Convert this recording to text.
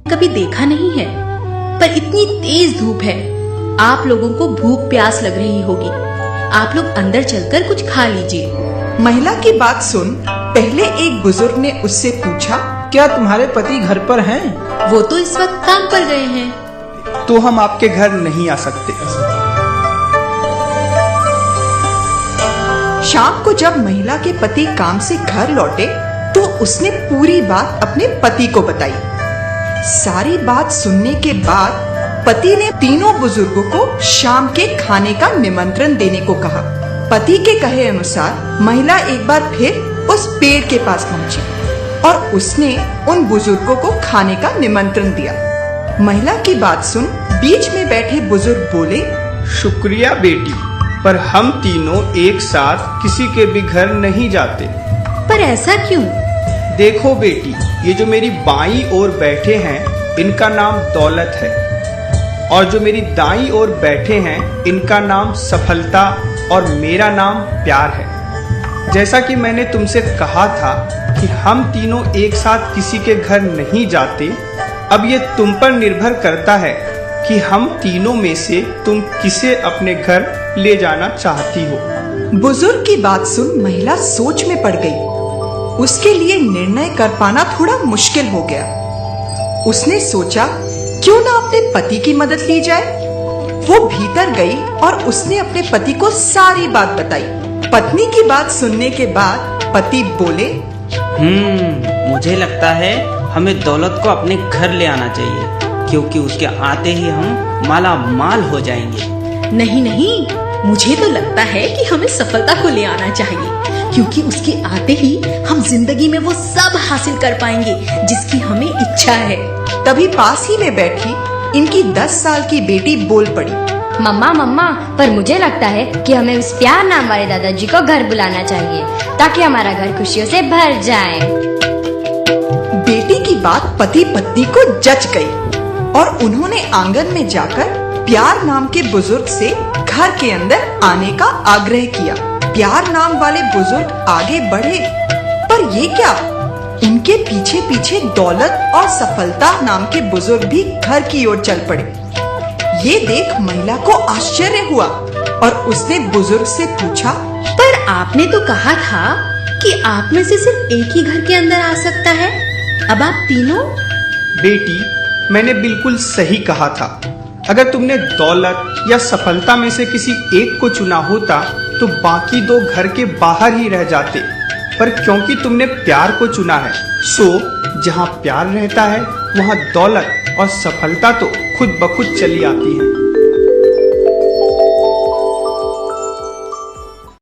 कभी देखा नहीं है, पर इतनी तेज धूप है, आप लोगों को भूख प्यास लग रही होगी। आप लोग अंदर चलकर कुछ खा लीजिए। महिला की बात सुन पहले एक बुजुर्ग ने उससे पूछा, क्या तुम्हारे पति घर पर हैं? वो तो इस वक्त काम पर गए हैं। तो हम आपके घर नहीं आ सकते। शाम को जब महिला के पति काम से घर लौटे तो उसने पूरी बात अपने पति को बताई। सारी बात सुनने के बाद पति ने तीनों बुजुर्गों को शाम के खाने का निमंत्रण देने को कहा। पति के कहे अनुसार महिला एक बार फिर उस पेड़ के पास पहुंची और उसने उन बुजुर्गों को खाने का निमंत्रण दिया। महिला की बात सुन बीच में बैठे बुजुर्ग बोले, शुक्रिया बेटी, पर हम तीनों एक साथ किसी के भी घर नहीं जाते। पर ऐसा क्यों? देखो बेटी, ये जो मेरी बाईं ओर बैठे हैं इनका नाम दौलत है, और जो मेरी दाईं ओर बैठे हैं इनका नाम सफलता और मेरा नाम प्यार है। जैसा कि मैंने तुमसे कहा था कि हम तीनों एक साथ किसी के घर नहीं जाते, अब ये तुम पर निर्भर करता है कि हम तीनों में से तुम किसे अपने घर ले जाना चाहती हो। बुजुर्ग की बात सुन महिला सोच में पड़ गई। उसके लिए निर्णय कर पाना थोड़ा मुश्किल हो गया। उसने सोचा क्यों ना अपने पति की मदद ली जाए। वो भीतर गई और उसने अपने पति को सारी बात बताई। पत्नी की बात सुनने के बाद पति बोले, मुझे लगता है हमें दौलत को अपने घर ले आना चाहिए, क्योंकि उसके आते ही हम माला माल हो जाएंगे। नहीं नहीं, मुझे तो लगता है कि हमें सफलता को ले आना चाहिए, क्योंकि उसके आते ही हम जिंदगी में वो सब हासिल कर पाएंगे जिसकी हमें इच्छा है। तभी पास ही में बैठी इनकी 10 साल की बेटी बोल पड़ी, मम्मा, पर मुझे लगता है कि हमें उस प्यार नाम वाले दादाजी को घर बुलाना चाहिए, ताकि हमारा घर खुशियों से भर जाए। बेटी की बात पति पत्नी को जच गई और उन्होंने आंगन में जाकर प्यार नाम के बुजुर्ग से घर के अंदर आने का आग्रह किया। प्यार नाम वाले बुजुर्ग आगे बढ़े, पर ये क्या, उनके पीछे पीछे दौलत और सफलता नाम के बुजुर्ग भी घर की ओर चल पड़े। ये देख महिला को आश्चर्य हुआ और उसने बुजुर्ग से पूछा, पर आपने तो कहा था कि आप में से सिर्फ एक ही घर के अंदर आ सकता है, अब आप तीनों? बेटी, मैंने बिल्कुल सही कहा था। अगर तुमने दौलत या सफलता में से किसी एक को चुना होता तो बाकी दो घर के बाहर ही रह जाते, पर क्योंकि तुमने प्यार को चुना है, सो जहाँ प्यार रहता है वहाँ दौलत और सफलता तो खुद ब खुद चली आती है।